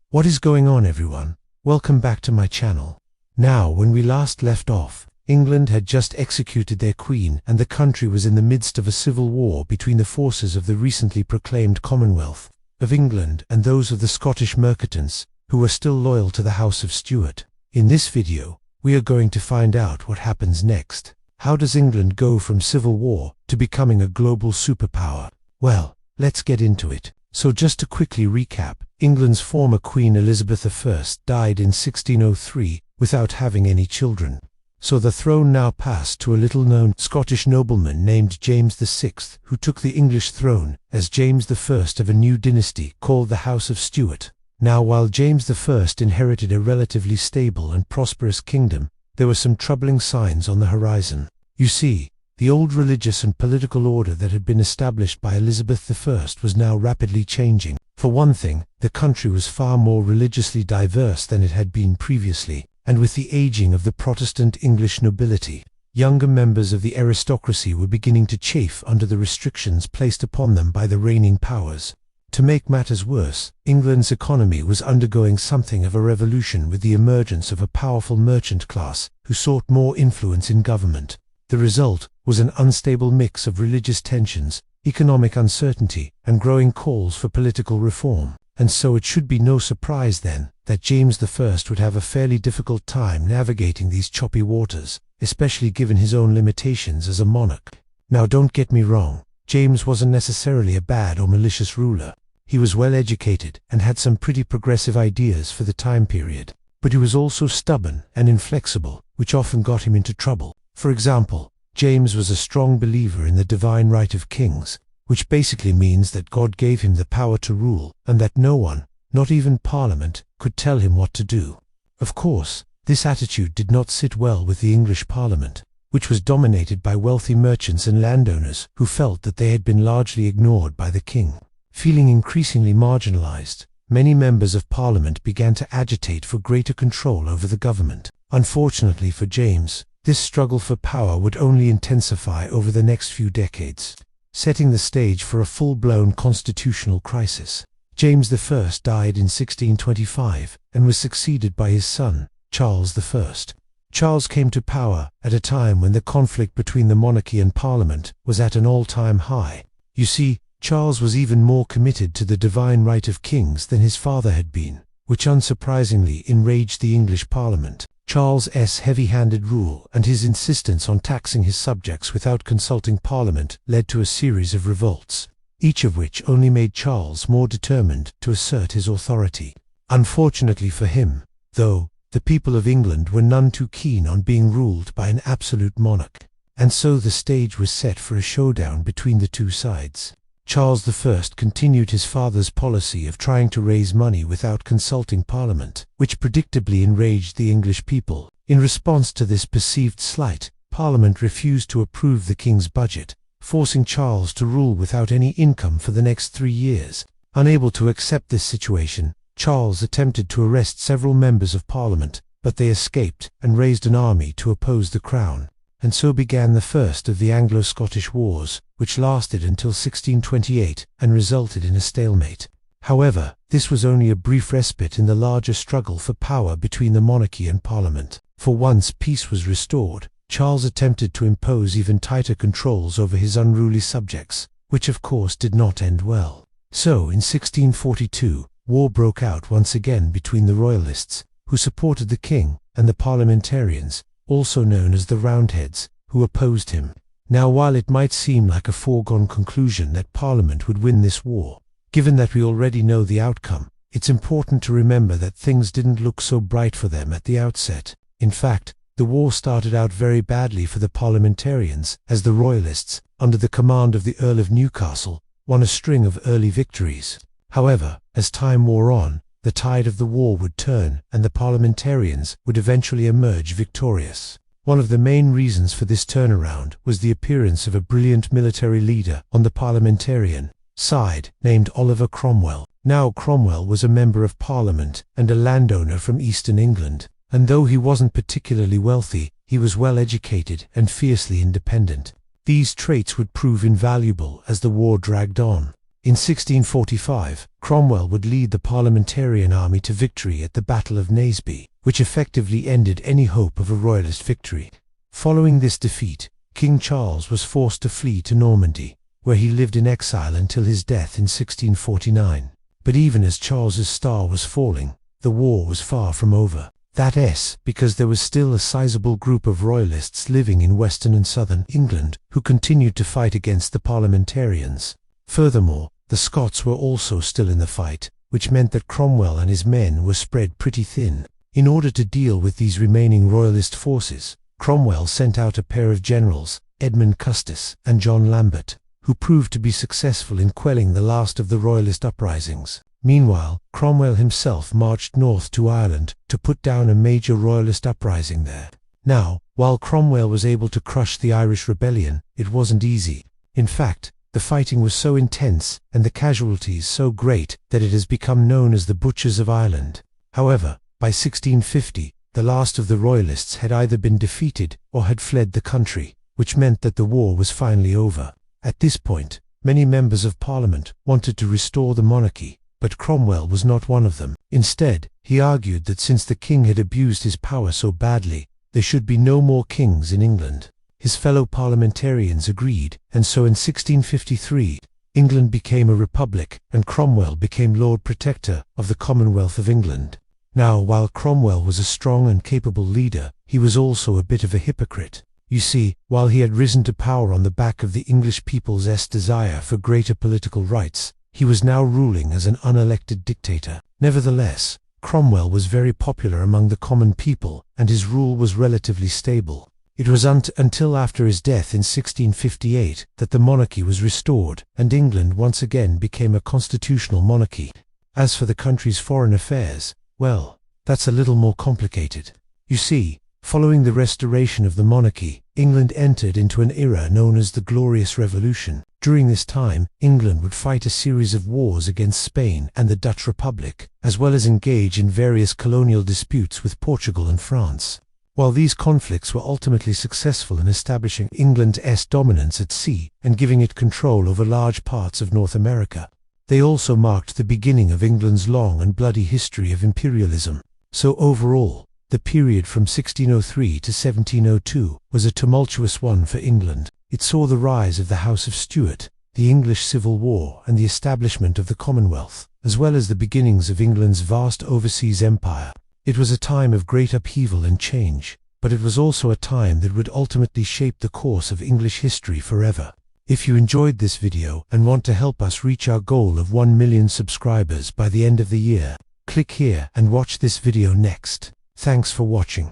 What is going on, everyone? Welcome back to my channel. Now, when we last left off, England had just executed their queen and the country was in the midst of a civil war between the forces of the recently proclaimed Commonwealth of England and those of the Scottish merchants who were still loyal to the House of Stuart. In this video, we are going to find out what happens next. How does England go from civil war to becoming a global superpower? Well, let's get into it. So just to quickly recap, England's former Queen Elizabeth I died in 1603 without having any children. So the throne now passed to a little-known Scottish nobleman named James VI, who took the English throne as James I of a new dynasty called the House of Stuart. Now, while James I inherited a relatively stable and prosperous kingdom, there were some troubling signs on the horizon. You see, the old religious and political order that had been established by Elizabeth I was now rapidly changing. For one thing, the country was far more religiously diverse than it had been previously, and with the aging of the Protestant English nobility, younger members of the aristocracy were beginning to chafe under the restrictions placed upon them by the reigning powers. To make matters worse, England's economy was undergoing something of a revolution with the emergence of a powerful merchant class who sought more influence in government. The result was an unstable mix of religious tensions, economic uncertainty, and growing calls for political reform. And so it should be no surprise then that James I would have a fairly difficult time navigating these choppy waters, especially given his own limitations as a monarch. Now, don't get me wrong, James wasn't necessarily a bad or malicious ruler. He was well educated and had some pretty progressive ideas for the time period. But he was also stubborn and inflexible, which often got him into trouble. For example, James was a strong believer in the divine right of kings, which basically means that God gave him the power to rule, and that no one, not even Parliament, could tell him what to do. Of course, this attitude did not sit well with the English Parliament, which was dominated by wealthy merchants and landowners who felt that they had been largely ignored by the king. Feeling increasingly marginalized, many members of Parliament began to agitate for greater control over the government. Unfortunately for James, this struggle for power would only intensify over the next few decades, setting the stage for a full-blown constitutional crisis. James I died in 1625 and was succeeded by his son, Charles I. Charles came to power at a time when the conflict between the monarchy and Parliament was at an all-time high. You see, Charles was even more committed to the divine right of kings than his father had been, which unsurprisingly enraged the English Parliament. Charles's heavy-handed rule and his insistence on taxing his subjects without consulting Parliament led to a series of revolts, each of which only made Charles more determined to assert his authority. Unfortunately for him, though, the people of England were none too keen on being ruled by an absolute monarch, and so the stage was set for a showdown between the two sides. Charles I continued his father's policy of trying to raise money without consulting Parliament, which predictably enraged the English people. In response to this perceived slight, Parliament refused to approve the king's budget, forcing Charles to rule without any income for the next 3 years. Unable to accept this situation, Charles attempted to arrest several members of Parliament, but they escaped and raised an army to oppose the crown. And so began the first of the Anglo-Scottish Wars, which lasted until 1628 and resulted in a stalemate. However, this was only a brief respite in the larger struggle for power between the monarchy and Parliament. For once peace was restored, Charles attempted to impose even tighter controls over his unruly subjects, which of course did not end well. So, in 1642, war broke out once again between the Royalists, who supported the king, and the Parliamentarians, also known as the Roundheads, who opposed him. Now, while it might seem like a foregone conclusion that Parliament would win this war, given that we already know the outcome, it's important to remember that things didn't look so bright for them at the outset. In fact, the war started out very badly for the Parliamentarians, as the Royalists, under the command of the Earl of Newcastle, won a string of early victories. However, as time wore on, the tide of the war would turn and the Parliamentarians would eventually emerge victorious. One of the main reasons for this turnaround was the appearance of a brilliant military leader on the Parliamentarian side named Oliver Cromwell. Now, Cromwell was a member of Parliament and a landowner from eastern England, and though he wasn't particularly wealthy, he was well educated and fiercely independent. These traits would prove invaluable as the war dragged on. In 1645, Cromwell would lead the parliamentarian army to victory at the Battle of Naseby, which effectively ended any hope of a royalist victory. Following this defeat, King Charles was forced to flee to Normandy, where he lived in exile until his death in 1649. But even as Charles's star was falling, the war was far from over. Because there was still a sizable group of royalists living in western and southern England who continued to fight against the parliamentarians. Furthermore, the Scots were also still in the fight, which meant that Cromwell and his men were spread pretty thin. In order to deal with these remaining royalist forces, Cromwell sent out a pair of generals, Edmund Custis and John Lambert, who proved to be successful in quelling the last of the royalist uprisings. Meanwhile, Cromwell himself marched north to Ireland to put down a major royalist uprising there. Now, while Cromwell was able to crush the Irish rebellion, it wasn't easy. In fact, the fighting was so intense and the casualties so great that it has become known as the Butchers of Ireland. However, by 1650, the last of the royalists had either been defeated or had fled the country, which meant that the war was finally over. At this point, many members of Parliament wanted to restore the monarchy, but Cromwell was not one of them. Instead, he argued that since the king had abused his power so badly, there should be no more kings in England. His fellow parliamentarians agreed, and so in 1653, England became a republic, and Cromwell became Lord Protector of the Commonwealth of England. Now, while Cromwell was a strong and capable leader, he was also a bit of a hypocrite. You see, while he had risen to power on the back of the English people's desire for greater political rights, he was now ruling as an unelected dictator. Nevertheless, Cromwell was very popular among the common people, and his rule was relatively stable. It was until after his death in 1658 that the monarchy was restored, and England once again became a constitutional monarchy. As for the country's foreign affairs, well, that's a little more complicated. You see, following the restoration of the monarchy, England entered into an era known as the Glorious Revolution. During this time, England would fight a series of wars against Spain and the Dutch Republic, as well as engage in various colonial disputes with Portugal and France. While these conflicts were ultimately successful in establishing England's dominance at sea and giving it control over large parts of North America, they also marked the beginning of England's long and bloody history of imperialism. So overall, the period from 1603 to 1702 was a tumultuous one for England. It saw the rise of the House of Stuart, the English Civil War, and the establishment of the Commonwealth, as well as the beginnings of England's vast overseas empire. It was a time of great upheaval and change, but it was also a time that would ultimately shape the course of English history forever. If you enjoyed this video and want to help us reach our goal of 1 million subscribers by the end of the year, click here and watch this video next. Thanks for watching.